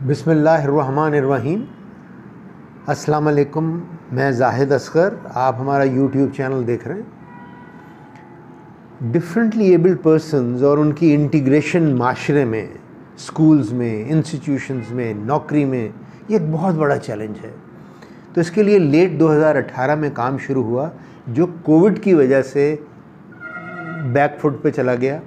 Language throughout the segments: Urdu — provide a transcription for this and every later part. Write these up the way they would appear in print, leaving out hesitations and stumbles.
بسم اللہ الرحمن الرحیم۔ السلام علیکم، میں زاہد اصغر، آپ ہمارا یوٹیوب چینل دیکھ رہے ہیں۔ ڈفرینٹلی ایبلڈ پرسنز اور ان کی انٹیگریشن معاشرے میں، سکولز میں، انسٹیٹیوشنز میں، نوکری میں، یہ ایک بہت بڑا چیلنج ہے۔ تو اس کے لیے لیٹ 2018 میں کام شروع ہوا، جو کووڈ کی وجہ سے بیک فٹ پہ چلا گیا،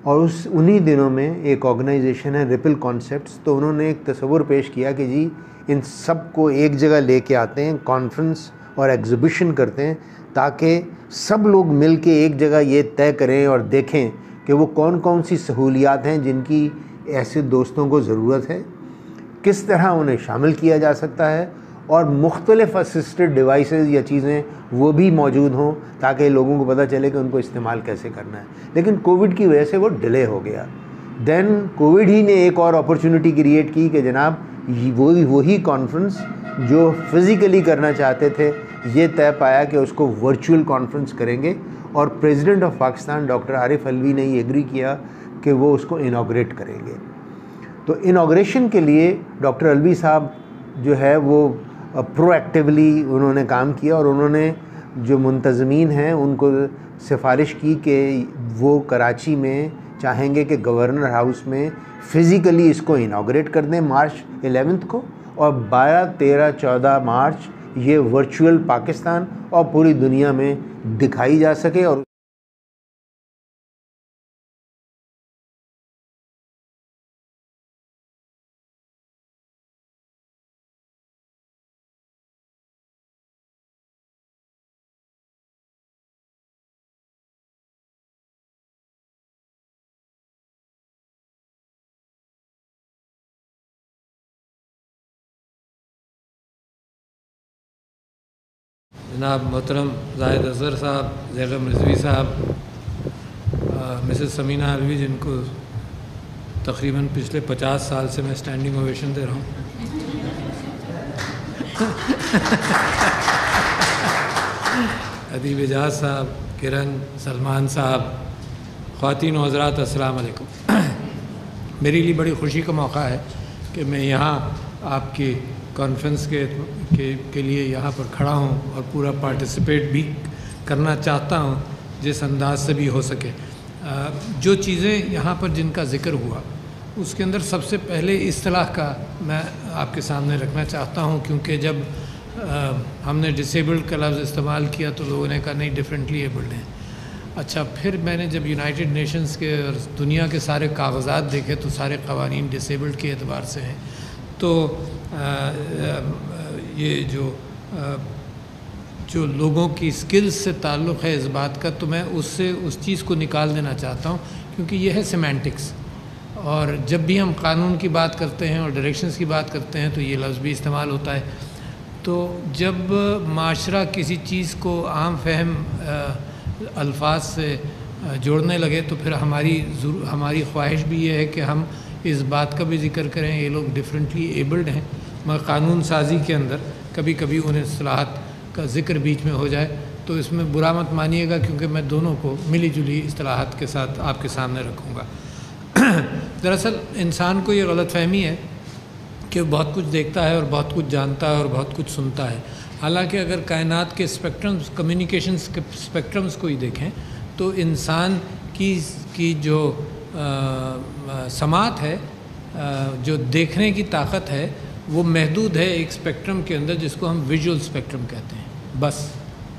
اور انہی دنوں میں ایک آرگنائزیشن ہے ریپل کانسیپٹس، تو انہوں نے ایک تصور پیش کیا کہ جی ان سب کو ایک جگہ لے کے آتے ہیں، کانفرنس اور ایگزیبیشن کرتے ہیں، تاکہ سب لوگ مل کے ایک جگہ یہ طے کریں اور دیکھیں کہ وہ کون کون سی سہولیات ہیں جن کی ایسے دوستوں کو ضرورت ہے، کس طرح انہیں شامل کیا جا سکتا ہے، اور مختلف اسسٹڈ ڈیوائسز یا چیزیں وہ بھی موجود ہوں تاکہ لوگوں کو پتہ چلے کہ ان کو استعمال کیسے کرنا ہے۔ لیکن کووڈ کی وجہ سے وہ ڈیلے ہو گیا۔ دین کووڈ ہی نے ایک اور اپرچونٹی کریٹ کی کہ جناب وہی کانفرنس جو فزیکلی کرنا چاہتے تھے، یہ طے پایا کہ اس کو ورچوئل کانفرنس کریں گے، اور president of Pakistan doctor Arif Alvi نے یہ ایگری کیا کہ وہ اس کو انوگریٹ کریں گے۔ تو انوگریشن کے لیے ڈاکٹر علوی صاحب جو ہے وہ پرو ایکٹیولی انہوں نے کام کیا، اور انہوں نے جو منتظمین ہیں ان کو سفارش کی کہ وہ کراچی میں چاہیں گے کہ گورنر ہاؤس میں فزیکلی اس کو انوگریٹ کر دیں مارچ 11 کو، اور 12، 13، 14 مارچ یہ ورچوئل پاکستان اور پوری دنیا میں دکھائی جا سکے۔ اور جناب محترم زاہد اصغر صاحب، زیغم رضوی صاحب، مسز سمینہ علوی، جن کو تقریباً پچھلے 50 سال سے میں اسٹینڈنگ اوویشن دے رہا ہوں، ادیب اعجاز صاحب، کرن، سلمان صاحب، خواتین و حضرات، السلام علیکم۔ میرے لیے بڑی خوشی کا موقع ہے کہ میں یہاں آپ کی کانفرنس کے لیے یہاں پر کھڑا ہوں اور پورا پارٹیسپیٹ بھی کرنا چاہتا ہوں جس انداز سے بھی ہو سکے۔ جو چیزیں یہاں پر جن کا ذکر ہوا، اس کے اندر سب سے پہلے اصطلاح کا میں آپ کے سامنے رکھنا چاہتا ہوں، کیونکہ جب ہم نے ڈسیبلڈ کا لفظ استعمال کیا تو لوگوں نے کہا نہیں، ڈفرینٹلی ایبلڈ ہیں۔ اچھا، پھر میں نے جب یونائٹڈ نیشنز کے اور دنیا کے سارے کاغذات دیکھے تو سارے قوانین ڈسیبلڈ کے اعتبار سے ہیں۔ تو یہ جو لوگوں کی سکلز سے تعلق ہے اس بات کا، تو میں اس چیز کو نکال دینا چاہتا ہوں، کیونکہ یہ ہے سیمینٹکس، اور جب بھی ہم قانون کی بات کرتے ہیں اور ڈائریکشنز کی بات کرتے ہیں تو یہ لفظ بھی استعمال ہوتا ہے۔ تو جب معاشرہ کسی چیز کو عام فہم الفاظ سے جوڑنے لگے تو پھر ہماری خواہش بھی یہ ہے کہ ہم اس بات کا بھی ذکر کریں یہ لوگ ڈفرینٹلی ایبلڈ ہیں، مگر قانون سازی کے اندر کبھی کبھی ان اصطلاحات کا ذکر بیچ میں ہو جائے تو اس میں برا مت مانیے گا، کیونکہ میں دونوں کو ملی جلی اصطلاحات کے ساتھ آپ کے سامنے رکھوں گا۔ دراصل انسان کو یہ غلط فہمی ہے کہ وہ بہت کچھ دیکھتا ہے اور بہت کچھ جانتا ہے اور بہت کچھ سنتا ہے، حالانکہ اگر کائنات کے اسپیکٹرمز، کمیونیکیشنز کے اسپیکٹرمز کو ہی دیکھیں تو انسان کی جو سماعت ہے، جو دیکھنے کی طاقت ہے، وہ محدود ہے ایک اسپیکٹرم کے اندر جس کو ہم ویژول اسپیکٹرم کہتے ہیں۔ بس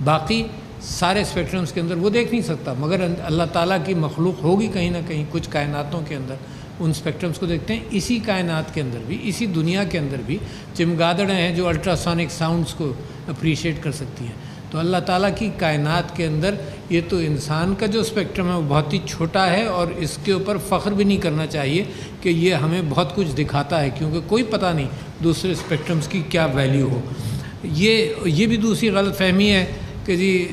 باقی سارے اسپیکٹرمز کے اندر وہ دیکھ نہیں سکتا، مگر اللہ تعالیٰ کی مخلوق ہوگی کہیں نہ کہیں کچھ کائناتوں کے اندر ان اسپیکٹرمز کو دیکھتے ہیں۔ اسی کائنات کے اندر بھی، اسی دنیا کے اندر بھی چمگادڑیں ہیں جو الٹراسونک ساؤنڈز کو اپریشیٹ کر سکتی ہیں۔ تو اللہ تعالیٰ کی کائنات کے اندر یہ تو انسان کا جو اسپیکٹرم ہے وہ بہت ہی چھوٹا ہے، اور اس کے اوپر فخر بھی نہیں کرنا چاہیے کہ یہ ہمیں بہت کچھ دکھاتا ہے، کیونکہ کوئی پتہ نہیں دوسرے اسپیکٹرمز کی کیا ویلیو ہو۔ یہ بھی دوسری غلط فہمی ہے کہ جی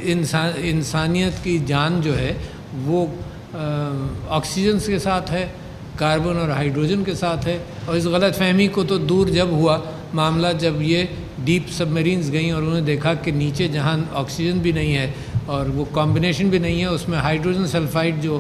انسانیت کی جان جو ہے وہ آکسیجن کے ساتھ ہے، کاربن اور ہائیڈروجن کے ساتھ ہے، اور اس غلط فہمی کو تو دور جب ہوا معاملہ جب یہ ڈیپ سب میرینز گئیں اور انہوں نے دیکھا کہ نیچے جہاں آکسیجن بھی نہیں ہے اور وہ کمبینیشن بھی نہیں ہے، اس میں ہائیڈروجن سلفائڈ جو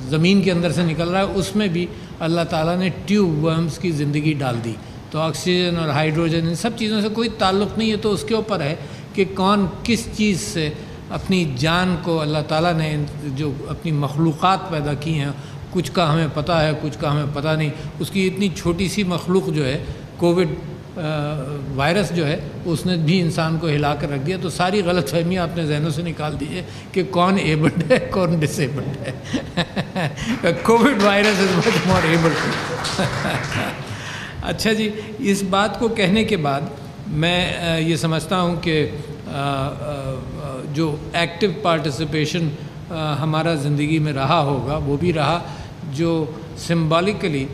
زمین کے اندر سے نکل رہا ہے، اس میں بھی اللہ تعالیٰ نے ٹیوب ورمز کی زندگی ڈال دی. تو آکسیجن اور ہائیڈروجن ان سب چیزوں سے کوئی تعلق نہیں ہے. تو اس کے اوپر ہے کہ کون کس چیز سے اپنی جان کو، اللہ تعالیٰ نے جو اپنی مخلوقات پیدا کی ہیں، کچھ کا ہمیں پتہ ہے، کچھ کا ہمیں پتہ نہیں. اس کی اتنی چھوٹی سی مخلوق جو ہے کووڈ وائرس جو ہے، اس نے بھی انسان کو ہلا کر رکھ دیا. تو ساری غلط فہمیاں اپنے ذہنوں سے نکال دیجیے کہ کون ایبلڈ ہے، کون ڈس ایبلڈ ہے. Covid virus is much more abled. اچھا جی، اس بات کو کہنے کے بعد میں یہ سمجھتا ہوں کہ جو ایکٹیو پارٹیسپیشن ہمارا زندگی میں رہا ہوگا وہ بھی رہا، جو سمبولکلی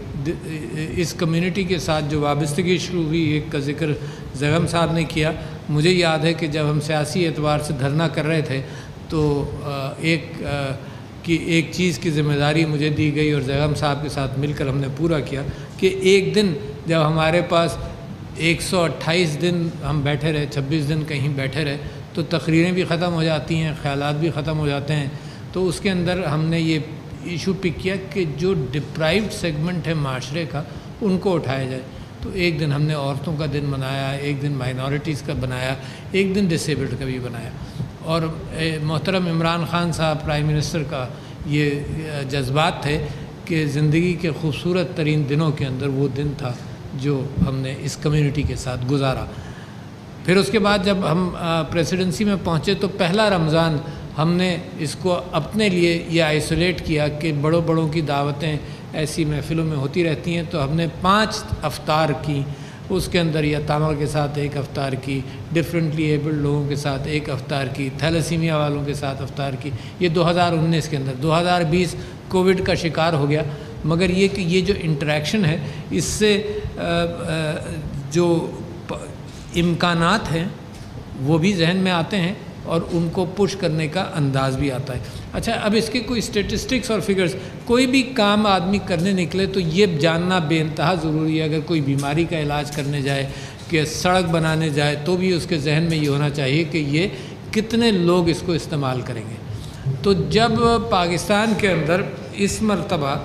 اس کمیونٹی کے ساتھ جو وابستگی شروع ہوئی، ایک کا ذکر زیغم صاحب نے کیا. مجھے یاد ہے کہ جب ہم سیاسی اعتبار سے دھرنا کر رہے تھے تو ایک چیز کی ذمہ داری مجھے دی گئی اور زیغم صاحب کے ساتھ مل کر ہم نے پورا کیا کہ ایک دن جب ہمارے پاس 128 دن ہم بیٹھے رہے، 26 دن کہیں بیٹھے رہے، تو تقریریں بھی ختم ہو جاتی ہیں، خیالات بھی ختم ہو جاتے ہیں. تو اس کے اندر ہم نے یہ ایشو پک کیا کہ جو ڈپرائیوڈ سیگمنٹ ہے معاشرے کا، ان کو اٹھایا جائے. تو ایک دن ہم نے عورتوں کا دن منایا، ایک دن مائنورٹیز کا بنایا، ایک دن ڈسیبلڈ کا بھی بنایا. اور محترم عمران خان صاحب پرائم منسٹر کا یہ جذبات تھے کہ زندگی کے خوبصورت ترین دنوں کے اندر وہ دن تھا جو ہم نے اس کمیونٹی کے ساتھ گزارا. پھر اس کے بعد جب ہم پریسیڈنسی میں پہنچے تو پہلا رمضان ہم نے اس کو اپنے لیے یہ آئسولیٹ کیا کہ بڑوں کی دعوتیں ایسی محفلوں میں ہوتی رہتی ہیں، تو ہم نے 5 افطار کی. اس کے اندر یتامیٰ کے ساتھ ایک افطار کی، ڈفرینٹلی ایبلڈ لوگوں کے ساتھ ایک افطار کی، تھیلیسیمیا والوں کے ساتھ افطار کی. یہ 2019 کے اندر. 2020 کووڈ کا شکار ہو گیا، مگر یہ کہ یہ جو انٹریکشن ہے اس سے جو امکانات ہیں وہ بھی ذہن میں آتے ہیں اور ان کو پش کرنے کا انداز بھی آتا ہے. اچھا، اب اس کے کوئی اسٹیٹسٹکس اور فگرز، کوئی بھی کام آدمی کرنے نکلے تو یہ جاننا بے انتہا ضروری ہے. اگر کوئی بیماری کا علاج کرنے جائے، کہ سڑک بنانے جائے، تو بھی اس کے ذہن میں یہ ہونا چاہیے کہ یہ کتنے لوگ اس کو استعمال کریں گے. تو جب پاکستان کے اندر اس مرتبہ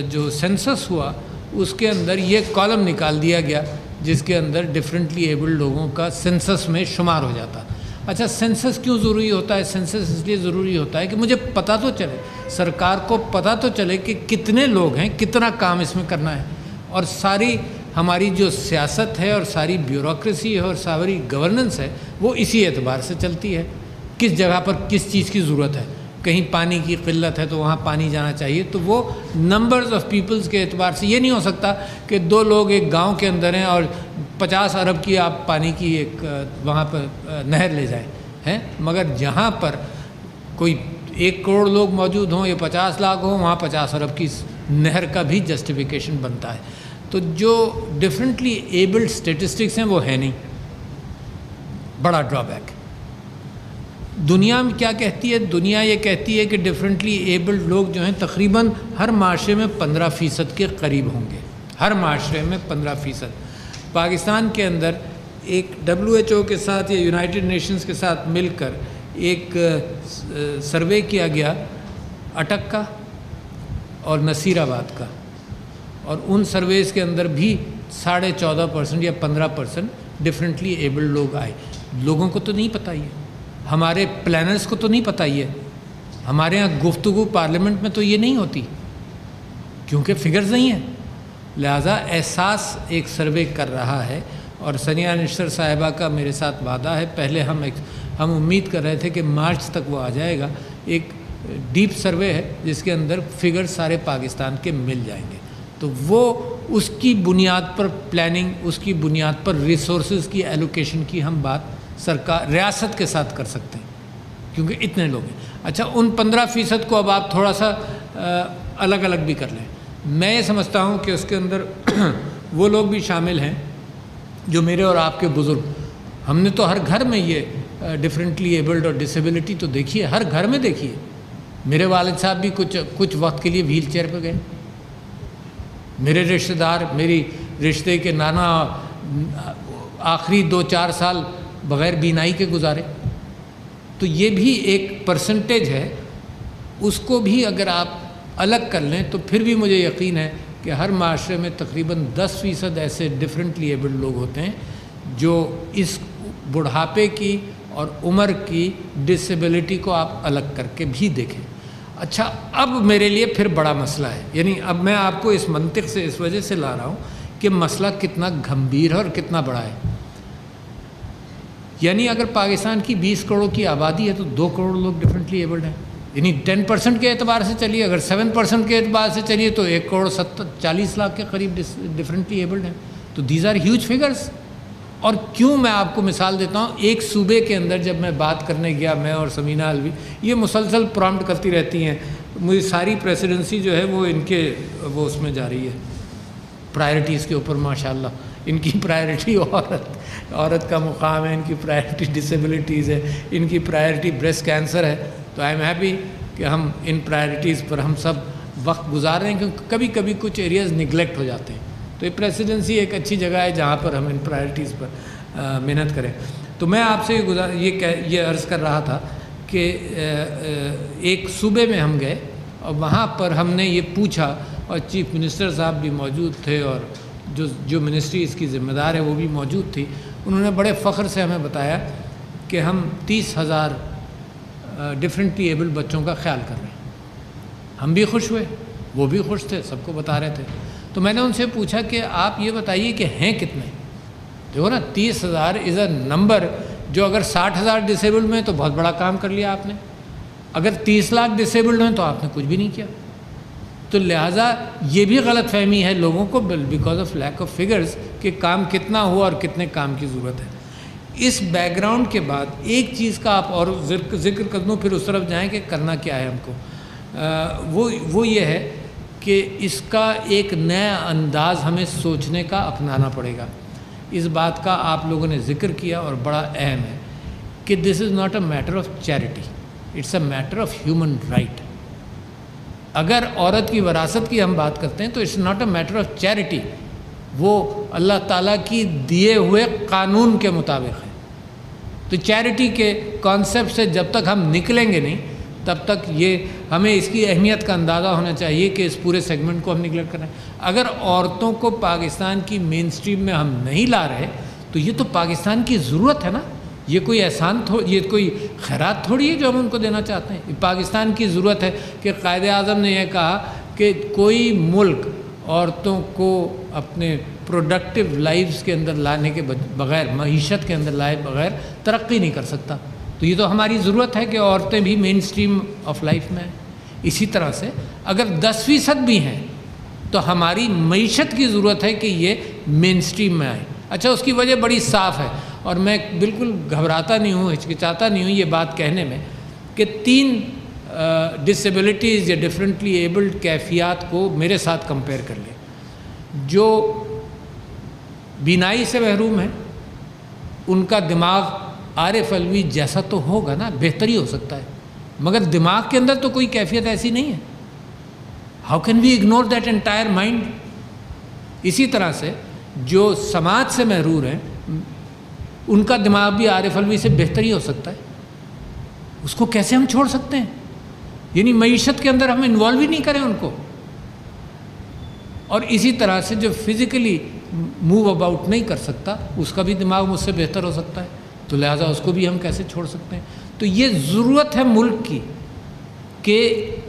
جو سینسس ہوا، اس کے اندر یہ کالم نکال دیا گیا جس کے اندر ڈفرینٹلی ایبلڈ لوگوں کا سینسس میں شمار ہو جاتا. اچھا، سینسس کیوں ضروری ہوتا ہے؟ سینسس اس لیے ضروری ہوتا ہے کہ مجھے پتہ تو چلے، سرکار کو پتہ تو چلے کہ کتنے لوگ ہیں، کتنا کام اس میں کرنا ہے. اور ساری ہماری جو سیاست ہے اور ساری بیوروکریسی ہے اور ساری گورننس ہے وہ اسی اعتبار سے چلتی ہے. کس جگہ پر کس چیز کی ضرورت ہے، کہیں پانی کی قلت ہے تو وہاں پانی جانا چاہیے. تو وہ نمبرز آف پیپلز کے اعتبار سے یہ نہیں ہو سکتا کہ 2 لوگ ایک گاؤں کے اندر ہیں اور 50 ارب کی آپ پانی کی ایک وہاں پر نہر لے جائیں ہیں. مگر جہاں پر کوئی 1 کروڑ لوگ موجود ہوں یا 50 لاکھ ہوں، وہاں 50 ارب کی نہر کا بھی جسٹیفیکیشن بنتا ہے. تو جو ڈفرینٹلی ایبلڈ اسٹیٹسٹکس ہیں وہ ہے نہیں، بڑا ڈرا بیک. دنیا میں کیا کہتی ہے؟ دنیا یہ کہتی ہے کہ ڈفرینٹلی ایبلڈ لوگ جو ہیں تقریباً ہر معاشرے میں 15% کے قریب ہوں گے، ہر معاشرے میں 15%. پاکستان کے اندر ایک WHO کے ساتھ یا یونائٹڈ نیشنز کے ساتھ مل کر ایک سروے کیا گیا اٹک کا اور نصیر آباد کا، اور ان سرویز کے اندر بھی 14.5% یا 15% ڈفرینٹلی ایبلڈ لوگ آئے. لوگوں کو تو نہیں پتہ، یہ ہمارے پلانرز کو تو نہیں پتہ، یہ ہمارے ہاں گفتگو پارلیمنٹ میں تو یہ نہیں ہوتی کیونکہ فگرز نہیں ہیں. لہٰذا احساس ایک سروے کر رہا ہے، اور ثانیہ نشتر صاحبہ کا میرے ساتھ وعدہ ہے. پہلے ہم امید کر رہے تھے کہ مارچ تک وہ آ جائے گا. ایک ڈیپ سروے ہے جس کے اندر فگر سارے پاکستان کے مل جائیں گے. تو وہ اس کی بنیاد پر پلاننگ، اس کی بنیاد پر ریسورسز کی ایلوکیشن کی ہم بات سرکار ریاست کے ساتھ کر سکتے ہیں کیونکہ اتنے لوگ ہیں. اچھا، ان 15% کو اب آپ تھوڑا سا الگ الگ بھی کر لیں. میں یہ سمجھتا ہوں کہ اس کے اندر وہ لوگ بھی شامل ہیں جو میرے اور آپ کے بزرگ. ہم نے تو ہر گھر میں یہ ڈفرینٹلی ایبلڈ اور ڈسیبلٹی تو دیکھی ہے، ہر گھر میں دیکھی ہے. میرے والد صاحب بھی کچھ وقت کے لیے وہیل چیئر پہ گئے. میرے رشتہ دار، میری رشتے کے نانا آخری 2-4 سال بغیر بینائی کے گزارے. تو یہ بھی ایک پرسنٹیج ہے اس کو بھی اگر آپ الگ کر لیں تو پھر بھی مجھے یقین ہے کہ ہر معاشرے میں تقریباً 10% ایسے ڈفرینٹلی ایبلڈ لوگ ہوتے ہیں جو اس بڑھاپے کی اور عمر کی ڈسیبلٹی کو آپ الگ کر کے بھی دیکھیں۔ اچھا، اب میرے لیے پھر بڑا مسئلہ ہے، یعنی اب میں آپ کو اس منطق سے اس وجہ سے لا رہا ہوں کہ مسئلہ کتنا گھمبیر ہے اور کتنا بڑا ہے۔ یعنی اگر پاکستان کی 20 کروڑ کی آبادی ہے تو 2 کروڑ لوگ ڈفرینٹلی ایبلڈ ہیں، یعنی 10% کے اعتبار سے چلیے، اگر 7% کے اعتبار سے چلیے تو 1 کروڑ 40 لاکھ کے قریب ڈفرینٹلی ایبلڈ ہیں۔ تو دیز آر ہیوج فگرز۔ اور کیوں میں آپ کو مثال دیتا ہوں، ایک صوبے کے اندر جب میں بات کرنے گیا، میں اور سمینہ الوی یہ مسلسل پرامپٹ کرتی رہتی ہیں، مجھے ساری پریسیڈنسی جو ہے وہ ان کے وہ اس میں جا رہی ہے پرائرٹیز کے اوپر، ماشاءاللہ ان کی پرائرٹی عورت کا مقام ہے، ان کی پرائرٹی ڈسیبلٹیز ہے، ان کی پرائرٹی بریسٹ کینسر ہے۔ تو آئی ایم ہیپی کہ ہم ان پرائرٹیز پر ہم سب وقت گزار رہے ہیں، کیونکہ کبھی کبھی کچھ ایریاز نگلیکٹ ہو جاتے ہیں۔ تو یہ پریسیڈنسی ایک اچھی جگہ ہے جہاں پر ہم ان پرائرٹیز پر محنت کریں۔ تو میں آپ سے یہ عرض کر رہا تھا کہ ایک صوبے میں ہم گئے اور وہاں پر ہم نے یہ پوچھا، اور چیف منسٹر صاحب بھی موجود تھے اور جو منسٹری اس کی ذمہ دار ہے وہ بھی موجود تھی۔ انہوں نے بڑے فخر سے ہمیں بتایا کہ ہم 30,000 ڈفرینٹلی ایبل بچوں کا خیال کر رہے ہیں۔ ہم بھی خوش ہوئے، وہ بھی خوش تھے، سب کو بتا رہے تھے۔ تو میں نے ان سے پوچھا کہ آپ یہ بتائیے کہ ہیں کتنے؟ دیکھو نا، 30,000 از اے نمبر جو اگر 60,000 ڈسیبلڈ میں تو بہت بڑا کام کر لیا آپ نے، اگر 30 لاکھ ڈسیبلڈ ہیں تو آپ نے کچھ بھی نہیں کیا۔ تو لہٰذا یہ بھی غلط فہمی ہے لوگوں کو because of lack of figures کہ کام کتنا ہوا اور کتنے کام کی ضرورت ہے۔ اس بیک گراؤنڈ کے بعد ایک چیز کا آپ اور ذکر کر دوں، پھر اس طرف جائیں کہ کرنا کیا ہے ہم کو۔ وہ یہ ہے کہ اس کا ایک نیا انداز ہمیں سوچنے کا اپنانا پڑے گا۔ اس بات کا آپ لوگوں نے ذکر کیا اور بڑا اہم ہے کہ this is not a matter of charity, it's a matter of human right. اگر عورت کی وراثت کی ہم بات کرتے ہیں تو it's not a matter of charity, وہ اللہ تعالیٰ کی دیے ہوئے قانون کے مطابق ہے۔ تو چیریٹی کے کانسیپٹ سے جب تک ہم نکلیں گے نہیں تب تک یہ ہمیں اس کی اہمیت کا اندازہ ہونا چاہیے کہ اس پورے سیگمنٹ کو ہم نگلیکٹ کر رہے ہیں۔ اگر عورتوں کو پاکستان کی مین سٹریم میں ہم نہیں لا رہے تو یہ تو پاکستان کی ضرورت ہے نا، یہ کوئی احسان یہ کوئی خیرات تھوڑی ہے جو ہم ان کو دینا چاہتے ہیں۔ یہ پاکستان کی ضرورت ہے کہ قائد اعظم نے یہ کہا کہ کوئی ملک عورتوں کو اپنے پروڈکٹیو لائفز کے اندر لانے کے بغیر، معیشت کے اندر لائے بغیر ترقی نہیں کر سکتا۔ تو یہ تو ہماری ضرورت ہے کہ عورتیں بھی مین سٹریم آف لائف میں ہیں۔ اسی طرح سے اگر 10% بھی ہیں تو ہماری معیشت کی ضرورت ہے کہ یہ مین سٹریم میں آئے۔ اچھا، اس کی وجہ بڑی صاف ہے اور میں بالکل گھبراتا نہیں ہوں، ہچکچاتا نہیں ہوں یہ بات کہنے میں کہ 3 ڈسیبلٹیز یا ڈفرینٹلی ایبلڈ کیفیات کو میرے ساتھ کمپیئر کر لیں۔ جو بینائی سے محروم ہے ان کا دماغ عارف علوی جیسا تو ہوگا نا، بہتر ہی ہو سکتا ہے، مگر دماغ کے اندر تو کوئی کیفیت ایسی نہیں ہے۔ How can we ignore that entire mind? اسی طرح سے جو سماعت سے محروم ہیں ان کا دماغ بھی عارف علوی سے بہتر ہی ہو سکتا ہے، اس کو کیسے ہم چھوڑ سکتے ہیں؟ یعنی معیشت کے اندر ہم انوالو ہی نہیں کریں ان کو۔ اور اسی طرح سے جو فزیکلی موو اباؤٹ نہیں کر سکتا اس کا بھی دماغ مجھ سے بہتر ہو سکتا ہے، تو لہٰذا اس کو بھی ہم کیسے چھوڑ سکتے ہیں؟ تو یہ ضرورت ہے ملک کی کہ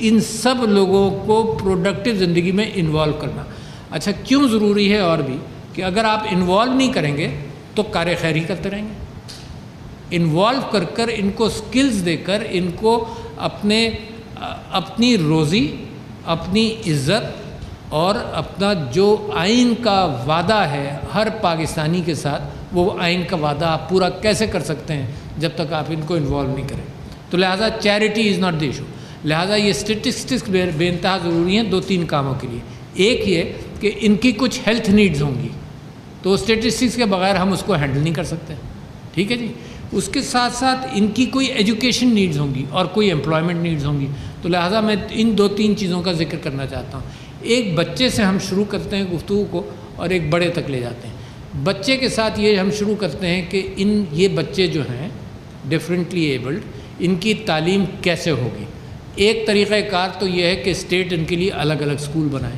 ان سب لوگوں کو پروڈکٹیو زندگی میں انوالو کرنا۔ اچھا، کیوں ضروری ہے اور بھی کہ اگر آپ انوالو نہیں کریں گے تو کار خیری کرتے رہیں گے۔ انوالو کر کر ان کو سکلز دے کر ان کو اپنی روزی، اپنی عزت اور اپنا جو آئین کا وعدہ ہے ہر پاکستانی کے ساتھ، وہ آئین کا وعدہ آپ پورا کیسے کر سکتے ہیں جب تک آپ ان کو انوالو نہیں کریں؟ تو لہٰذا charity is not the issue. لہٰذا یہ اسٹیٹسٹکس بے انتہا ضروری ہیں 2-3 کاموں کے لیے۔ ایک یہ کہ ان کی کچھ ہیلتھ نیڈز ہوں گی، تو اسٹیٹسٹکس کے بغیر ہم اس کو ہینڈل نہیں کر سکتے، ٹھیک ہے جی۔ اس کے ساتھ ساتھ ان کی کوئی ایجوکیشن نیڈز ہوں گی اور کوئی امپلائمنٹ نیڈز ہوں گی۔ تو لہٰذا میں ان 2-3 چیزوں کا ذکر کرنا چاہتا ہوں۔ ایک بچے سے ہم شروع کرتے ہیں گفتگو کو اور ایک بڑے تک لے جاتے ہیں۔ بچے کے ساتھ یہ ہم شروع کرتے ہیں کہ یہ بچے جو ہیں ڈفرینٹلی ایبلڈ، ان کی تعلیم کیسے ہوگی؟ ایک طریقہ کار تو یہ ہے کہ اسٹیٹ ان کے لیے الگ الگ اسکول بنائیں.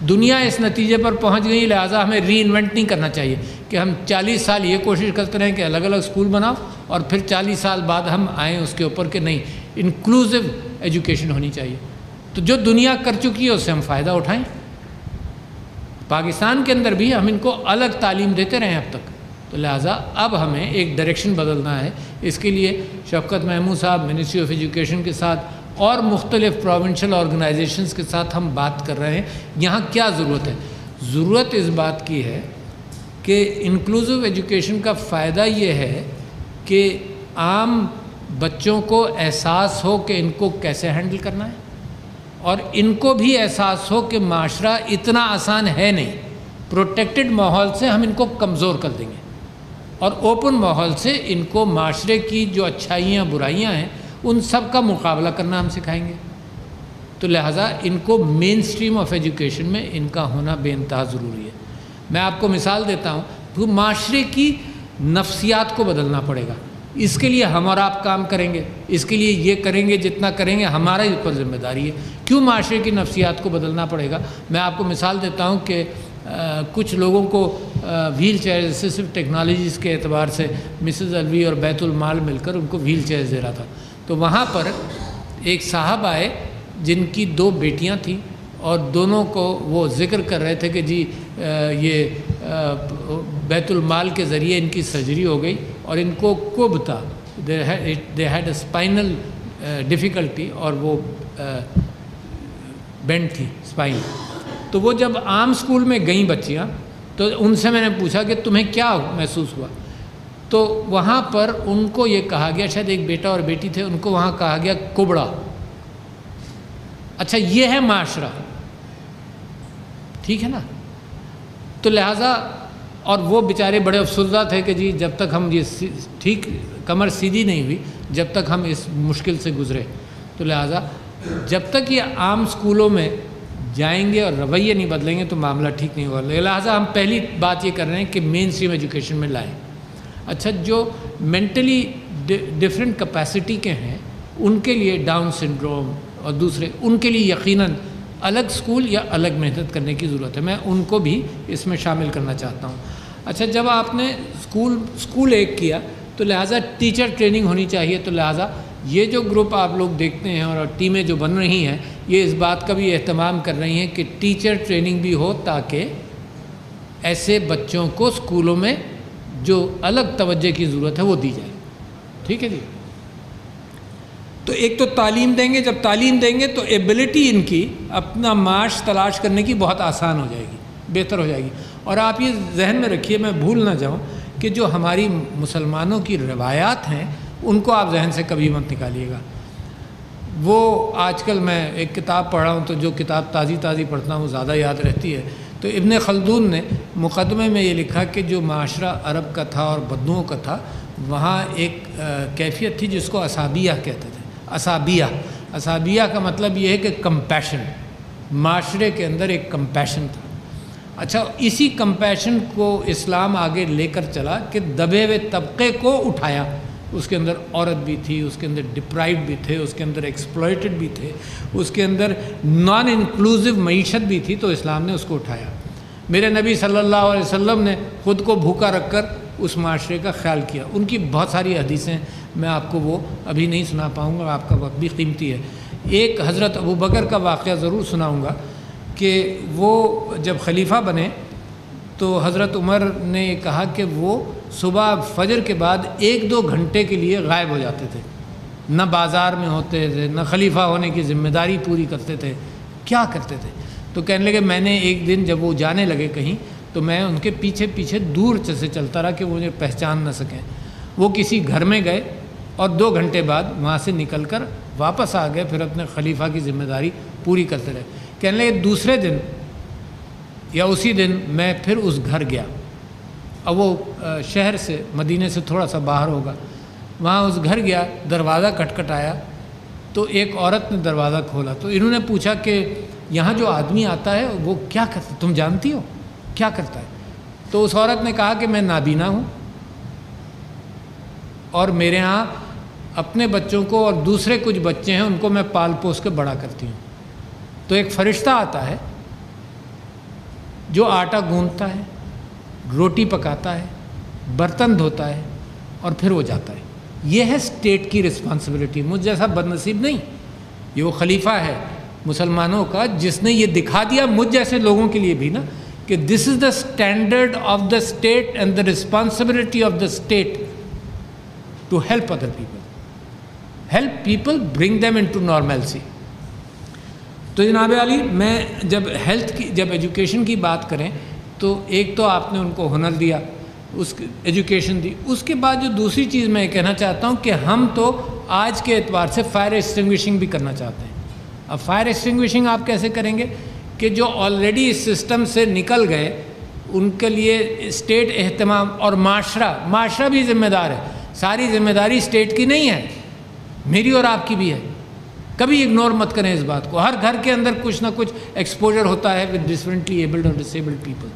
دنیا اس نتیجے پر پہنچ گئی، لہٰذا ہمیں ری انوینٹ نہیں کرنا چاہیے کہ ہم 40 سال یہ کوشش کرتے رہیں کہ الگ الگ اسکول بناؤ اور پھر 40 سال بعد ہم آئیں اس کے اوپر کہ نہیں، انکلوسیو ایجوکیشن ہونی چاہیے. تو جو دنیا کر چکی ہے اس سے ہم فائدہ اٹھائیں. پاکستان کے اندر بھی ہم ان کو الگ تعلیم دیتے رہے ہیں اب تک، تو لہٰذا اب ہمیں ایک ڈائریکشن بدلنا ہے. اس کے لیے شفقت محمود صاحب منسٹری آف ایجوکیشن کے ساتھ اور مختلف پروونشل آرگنائزیشنز کے ساتھ ہم بات کر رہے ہیں. یہاں کیا ضرورت ہے؟ ضرورت اس بات کی ہے کہ انکلوسیو ایجوکیشن کا فائدہ یہ ہے کہ عام بچوں کو احساس ہو کہ ان کو کیسے ہینڈل کرنا ہے، اور ان کو بھی احساس ہو کہ معاشرہ اتنا آسان ہے نہیں. پروٹیکٹڈ ماحول سے ہم ان کو کمزور کر دیں گے اور اوپن ماحول سے ان کو معاشرے کی جو اچھائیاں برائیاں ہیں ان سب کا مقابلہ کرنا ہم سکھائیں گے. تو لہٰذا ان کو مین سٹریم آف ایجوکیشن میں ان کا ہونا بے انتہا ضروری ہے. میں آپ کو مثال دیتا ہوں، تو معاشرے کی نفسیات کو بدلنا پڑے گا. اس کے لیے ہم اور آپ کام کریں گے، اس کے لیے یہ کریں گے جتنا کریں گے ہمارا ہی اوپر ذمہ داری ہے. کیوں معاشرے کی نفسیات کو بدلنا پڑے گا؟ میں آپ کو مثال دیتا ہوں کہ کچھ لوگوں کو ویل چیئر اسسٹو ٹیکنالوجیز کے اعتبار سے مسز الوی اور بیت المال مل کر ان کو ویل چیئرز دے رہا تھا. تو وہاں پر ایک صاحب آئے جن کی 2 بیٹیاں تھیں اور دونوں کو وہ ذکر کر رہے تھے کہ جی یہ بیت المال کے ذریعے ان کی سرجری ہو گئی اور ان کو کب تھا، they had a spinal difficulty اور وہ بینڈ تھی اسپائن. تو وہ جب عام اسکول میں گئیں بچیاں تو ان سے میں نے پوچھا کہ تمہیں کیا محسوس ہوا؟ تو وہاں پر ان کو یہ کہا گیا، شاید ایک بیٹا اور بیٹی تھے، ان کو وہاں کہا گیا کبڑا. اچھا یہ ہے معاشرہ، ٹھیک ہے نا؟ تو لہٰذا اور وہ بیچارے بڑے افسردہ تھے کہ جی جب تک ہم یہ ٹھیک کمر سیدھی نہیں ہوئی جب تک ہم اس مشکل سے گزرے. تو لہٰذا جب تک یہ عام اسکولوں میں جائیں گے اور رویے نہیں بدلیں گے تو معاملہ ٹھیک نہیں ہوگا. لہٰذا ہم پہلی بات یہ کر رہے ہیں کہ مین اسٹریم ایجوکیشن میں لائیں. اچھا جو مینٹلی ڈفرینٹ کیپیسٹی کے ہیں ان کے لیے ڈاؤن سنڈروم اور دوسرے ان کے لیے یقیناً الگ اسکول یا الگ محنت کرنے کی ضرورت ہے. میں ان کو بھی اس میں شامل کرنا چاہتا ہوں. اچھا جب آپ نے اسکول ایک کیا تو لہٰذا ٹیچر ٹریننگ ہونی چاہیے. تو لہٰذا یہ جو گروپ آپ لوگ دیکھتے ہیں اور ٹیمیں جو بن رہی ہیں یہ اس بات کا بھی اہتمام کر رہی ہیں کہ ٹیچر ٹریننگ بھی ہو تاکہ ایسے بچوں کو اسکولوں میں جو الگ توجہ کی ضرورت ہے وہ دی جائے. ٹھیک ہے جی؟ تو ایک تو تعلیم دیں گے، جب تعلیم دیں گے تو ایبلٹی ان کی اپنا معاش تلاش کرنے کی بہت آسان ہو جائے گی، بہتر ہو جائے گی. اور آپ یہ ذہن میں رکھیے، میں بھول نہ جاؤں کہ جو ہماری مسلمانوں کی روایات ہیں ان کو آپ ذہن سے کبھی مت نکالیے گا. وہ آج کل میں ایک کتاب پڑھ رہا ہوں تو جو کتاب تازی پڑھتا ہوں زیادہ یاد رہتی ہے. تو ابن خلدون نے مقدمے میں یہ لکھا کہ جو معاشرہ عرب کا تھا اور بدوؤں کا تھا وہاں ایک کیفیت تھی جس کو عصابیہ کہتے تھے. عصابیہ کا مطلب یہ ہے کہ کمپیشن، معاشرے کے اندر ایک کمپیشن تھا. اچھا اسی کمپیشن کو اسلام آگے لے کر چلا کہ دبے ہوئے طبقے کو اٹھایا. اس کے اندر عورت بھی تھی، اس کے اندر ڈپرائیوڈ بھی تھے، اس کے اندر ایکسپلائٹڈ بھی تھے، اس کے اندر نان انکلوسیو معیشت بھی تھی، تو اسلام نے اس کو اٹھایا. میرے نبی صلی اللہ علیہ وسلم نے خود کو بھوکا رکھ کر اس معاشرے کا خیال کیا. ان کی بہت ساری حدیثیں میں آپ کو وہ ابھی نہیں سنا پاؤں گا، آپ کا وقت بھی قیمتی ہے. ایک حضرت ابو بکر کا واقعہ ضرور سناؤں گا کہ وہ جب خلیفہ بنے تو حضرت عمر نے کہا کہ وہ صبح فجر کے بعد 1-2 گھنٹے کے لیے غائب ہو جاتے تھے، نہ بازار میں ہوتے تھے نہ خلیفہ ہونے کی ذمہ داری پوری کرتے تھے. کیا کرتے تھے؟ تو کہنے لگے میں نے ایک دن جب وہ جانے لگے کہیں تو میں ان کے پیچھے دور سے چلتا رہا کہ مجھے پہچان نہ سکیں. وہ کسی گھر میں گئے اور 2 گھنٹے بعد وہاں سے نکل کر واپس آ گئے، پھر اپنے خلیفہ کی ذمہ داری پوری کرتے رہے. کہنے لگے دوسرے دن یا اسی دن میں پھر اس گھر گیا. اب وہ شہر سے مدینے سے تھوڑا سا باہر ہوگا. وہاں اس گھر گیا، دروازہ کھٹکھٹایا تو ایک عورت نے دروازہ کھولا. تو انہوں نے پوچھا کہ یہاں جو آدمی آتا ہے وہ کیا کرتا ہے، تم جانتی ہو کیا کرتا ہے؟ تو اس عورت نے کہا کہ میں نابینا ہوں اور میرے ہاں اپنے بچوں کو اور دوسرے کچھ بچے ہیں ان کو میں پال پوس کے بڑا کرتی ہوں، تو ایک فرشتہ آتا ہے جو آٹا گوندتا ہے، روٹی پکاتا ہے، برتن دھوتا ہے اور پھر وہ جاتا ہے۔ یہ ہے اسٹیٹ کی رسپانسبلٹی۔ مجھ جیسا بد نصیب نہیں، یہ وہ خلیفہ ہے مسلمانوں کا جس نے یہ دکھا دیا مجھ جیسے لوگوں کے لیے بھی نا کہ this is the standard of the state and the responsibility of the state to help other people, bring them into normalcy. تو جناب علی، میں جب جب ایجوکیشن کی بات کریں تو ایک تو آپ نے ان کو ہنر دیا، اس ایجوکیشن دی، اس کے بعد جو دوسری چیز میں یہ کہنا چاہتا ہوں کہ ہم تو آج کے اعتبار سے فائر ایکسٹنگوشنگ بھی کرنا چاہتے ہیں۔ اب فائر ایکسٹنگوشنگ آپ کیسے کریں گے کہ جو آلریڈی اس سسٹم سے نکل گئے ان کے لیے اسٹیٹ اہتمام اور معاشرہ بھی ذمہ دار ہے۔ ساری ذمہ داری اسٹیٹ کی نہیں ہے، میری اور آپ کی بھی ہے۔ کبھی اگنور مت کریں اس بات کو۔ ہر گھر کے اندر کچھ نہ کچھ ایکسپوجر ہوتا ہے ود ڈفرینٹلی ایبلڈ اور disabled people,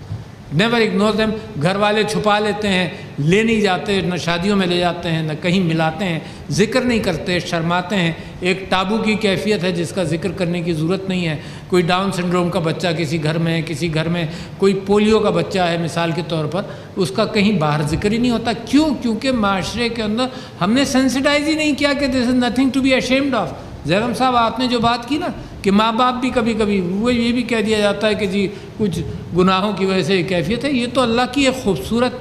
never ignore them. گھر والے چھپا لیتے ہیں، لے نہیں جاتے، نہ شادیوں میں لے جاتے ہیں، نہ کہیں ملاتے ہیں، ذکر نہیں کرتے، شرماتے ہیں۔ ایک ٹابو کی کیفیت ہے جس کا ذکر کرنے کی ضرورت نہیں ہے۔ کوئی ڈاؤن سنڈروم کا بچہ کسی گھر میں ہے، کسی گھر میں کوئی پولیو کا بچہ ہے مثال کے طور پر، اس کا کہیں باہر ذکر ہی نہیں ہوتا۔ کیوں؟ کیونکہ معاشرے کے اندر ہم نے سینسٹائز ہی نہیں کیا کہ this is nothing to be ashamed of. زیرم صاحب، آپ نے جو بات کی نا کہ ماں باپ بھی کبھی کبھی وہ یہ بھی کہہ دیا جاتا ہے کہ جی کچھ گناہوں کی وجہ سے یہ کیفیت ہے، یہ تو اللہ کی ایک خوبصورت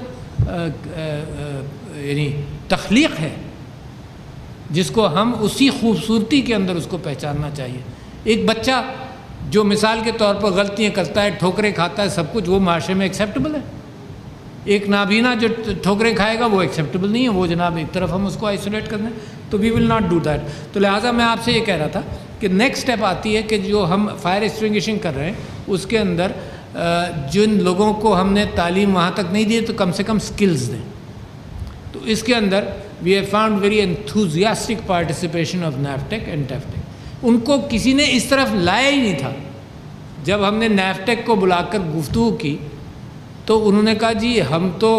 یعنی تخلیق ہے جس کو ہم اسی خوبصورتی کے اندر اس کو پہچاننا چاہیے۔ ایک بچہ جو مثال کے طور پر غلطیاں کرتا ہے، ٹھوکریں کھاتا ہے، سب کچھ، وہ معاشرے میں ایکسیپٹیبل ہے۔ ایک نابینا جو ٹھوکریں کھائے گا وہ ایکسیپٹیبل نہیں ہے، وہ جناب ایک طرف ہم اس کو آئسولیٹ کر دیں، تو وی ول ناٹ ڈو دیٹ۔ تو لہٰذا میں آپ سے یہ کہہ رہا تھا کہ نیکسٹ اسٹیپ آتی ہے کہ جو ہم فائر ایکسٹنگوشنگ کر رہے ہیں اس کے اندر جن لوگوں کو ہم نے تعلیم وہاں تک نہیں دی تو کم سے کم سکلز دیں۔ تو اس کے اندر we have found very enthusiastic participation of Niftech and Tiftech. ان کو کسی نے اس طرف لایا ہی نہیں تھا۔ جب ہم نے نیفٹیک کو بلا کر گفتگو کی تو انہوں نے کہا جی ہم تو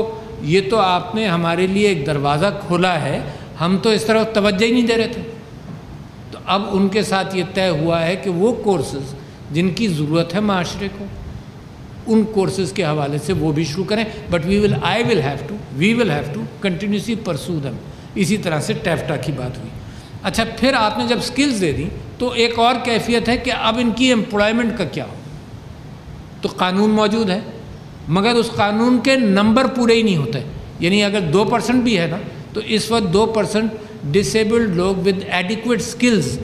یہ تو آپ نے ہمارے لیے ایک دروازہ کھولا ہے، ہم تو اس طرح توجہ ہی نہیں دے رہے تھے۔ تو اب ان کے ساتھ یہ طے ہوا ہے کہ وہ کورسز جن کی ضرورت ہے معاشرے کو، ان کورسز کے حوالے سے وہ بھی شروع کریں، but we will have to continuously pursue them. اسی طرح سے ٹیفٹا کی بات ہوئی۔ اچھا، پھر آپ نے جب سکلز دے دی تو ایک اور کیفیت ہے کہ اب ان کی امپلائمنٹ کا کیا ہو۔ تو قانون موجود ہے مگر اس قانون کے نمبر پورے ہی نہیں ہوتے، یعنی اگر 2% بھی ہے نا تو اس وقت 2% ڈسیبلڈ لوگ ود ایڈیکویٹ سکلز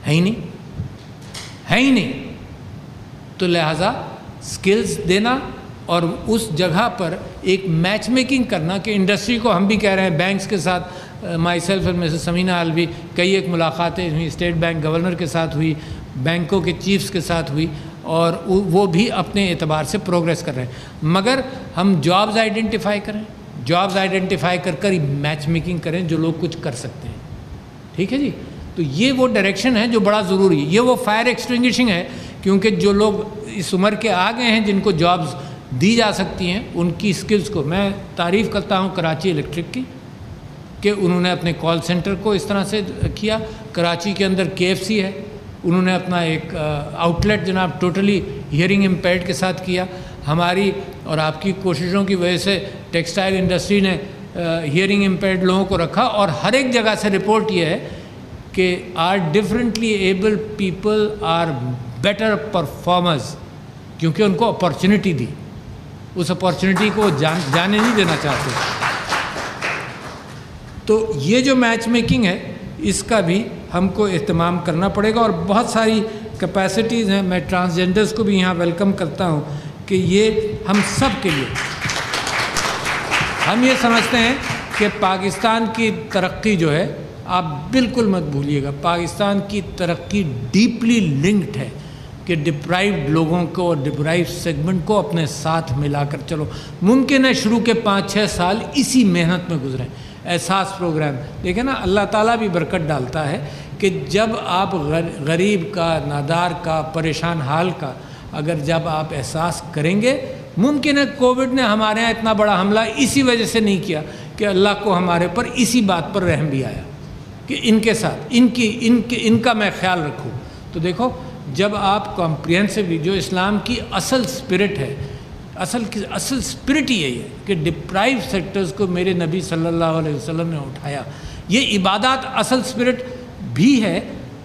ہیں ہی نہیں۔ تو لہٰذا سکلز دینا اور اس جگہ پر ایک میچ میکنگ کرنا کہ انڈسٹری کو ہم بھی کہہ رہے ہیں، بینکس کے ساتھ مائی سیلف اور مسز سمینہ الوی کئی ایک ملاقاتیں ہوئی، اسٹیٹ بینک گورنر کے ساتھ ہوئی، بینکوں کے چیفز کے ساتھ ہوئی، اور وہ بھی اپنے اعتبار سے پروگریس کر رہے ہیں۔ مگر ہم جابز آئیڈینٹیفائی کر میچ میکنگ کریں جو لوگ کچھ کر سکتے ہیں۔ ٹھیک ہے جی، تو یہ وہ ڈائریکشن ہے جو بڑا ضروری ہے۔ یہ وہ فائر ایکسٹنگوشنگ ہے کیونکہ جو لوگ اس عمر کے آ گئے ہیں جن کو جابز دی جا سکتی ہیں ان کی سکلز کو میں تعریف کرتا ہوں کراچی الیکٹرک کی کہ انہوں نے اپنے کال سینٹر کو اس طرح سے کیا۔ کراچی کے اندر KFC ہے، انہوں نے اپنا ایک آؤٹ لیٹ جناب ٹوٹلی ہیئرنگ امپیئرڈ کے ساتھ کیا۔ ہماری اور آپ کی کوششوں کی وجہ سے ٹیکسٹائل انڈسٹری نے ہیئرنگ امپیئرڈ لوگوں کو رکھا، اور ہر ایک جگہ سے رپورٹ یہ ہے کہ are differently able people are better performers, کیونکہ ان کو اپارچونیٹی دی، اس اپارچونیٹی کو جانے نہیں دینا چاہتے۔ تو یہ جو میچ میکنگ ہے اس کا بھی ہم کو اہتمام کرنا پڑے گا، اور بہت ساری کیپیسٹیز ہیں۔ میں ٹرانسجینڈرز کو بھی یہاں ویلکم کرتا ہوں کہ یہ ہم سب کے لیے، ہم یہ سمجھتے ہیں کہ پاکستان کی ترقی جو ہے، آپ بالکل مت بھولیے گا، پاکستان کی ترقی ڈیپلی لنکڈ ہے کہ ڈپرائیوڈ لوگوں کو اور ڈپرائیوڈ سیگمنٹ کو اپنے ساتھ ملا کر چلو۔ ممکن ہے شروع کے 5-6 سال اسی محنت میں گزریں۔ احساس پروگرام دیکھیں نا، اللہ تعالیٰ بھی برکت ڈالتا ہے کہ جب آپ غریب کا، نادار کا، پریشان حال کا اگر جب آپ احساس کریں گے، ممکن ہے کووڈ نے ہمارے یہاں اتنا بڑا حملہ اسی وجہ سے نہیں کیا کہ اللہ کو ہمارے پر اسی بات پر رحم بھی آیا۔ کہ ان کے ساتھ ان کا میں خیال رکھوں. تو دیکھو جب آپ کمپریہنسولی جو اسلام کی اصل اسپرٹ ہے، اصل اسپرٹ ہی یہی ہے کہ ڈپرائیو سیکٹرز کو میرے نبی صلی اللہ علیہ وسلم نے اٹھایا. یہ عبادات اصل اسپرٹ بھی ہے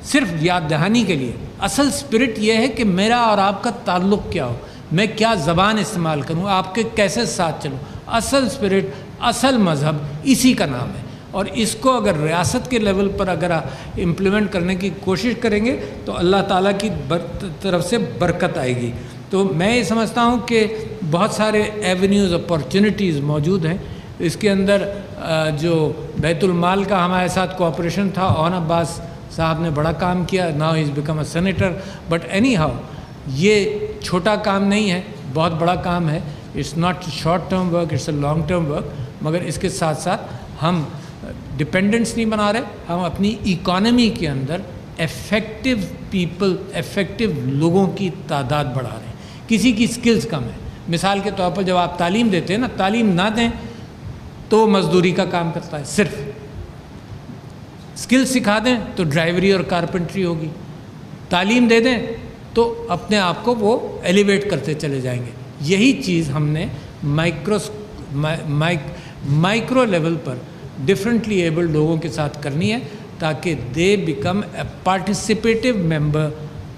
صرف یاد دہانی کے لیے. اصل اسپرٹ یہ ہے کہ میرا اور آپ کا تعلق کیا ہو، میں کیا زبان استعمال کروں، آپ کے کیسے ساتھ چلوں. اصل اسپرٹ، اصل مذہب اسی کا نام ہے. اور اس کو اگر ریاست کے لیول پر اگر امپلیمنٹ کرنے کی کوشش کریں گے تو اللہ تعالیٰ کی طرف سے برکت آئے گی. تو میں یہ سمجھتا ہوں کہ بہت سارے ایونیوز اپارچونیٹیز موجود ہیں. اس کے اندر جو بیت المال کا ہمارے ساتھ کوآپریشن تھا، اون عباس صاحب نے بڑا کام کیا. Now is become a senator. But anyhow یہ چھوٹا کام نہیں ہے، بہت بڑا کام ہے. It's not short term work, it's a long term work. مگر اس کے ساتھ ساتھ ہم ڈپینڈنٹس نہیں بنا رہے، ہم اپنی اکانومی کے اندر ایفیکٹو لوگوں کی تعداد بڑھا رہے ہیں. کسی کی سکلز کم ہے. مثال کے طور پر جب آپ تعلیم دیتے ہیں نا، تعلیم نہ دیں تو مزدوری کا کام کرتا ہے. صرف سکل سکھا دیں تو ڈرائیوری اور کارپینٹری ہوگی. تعلیم دے دیں تو اپنے آپ کو وہ ایلیویٹ کرتے چلے جائیں گے. یہی چیز ہم نے مائکرو لیول پر ڈفرینٹلی ایبلڈ لوگوں کے ساتھ کرنی ہے تاکہ they become a participative member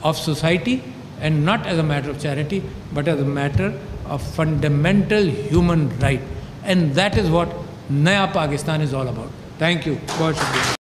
of society and not as a matter of charity but as a matter of fundamental human right. And that is what Naya Pakistan is all about. Thank you. بہت شکریہ.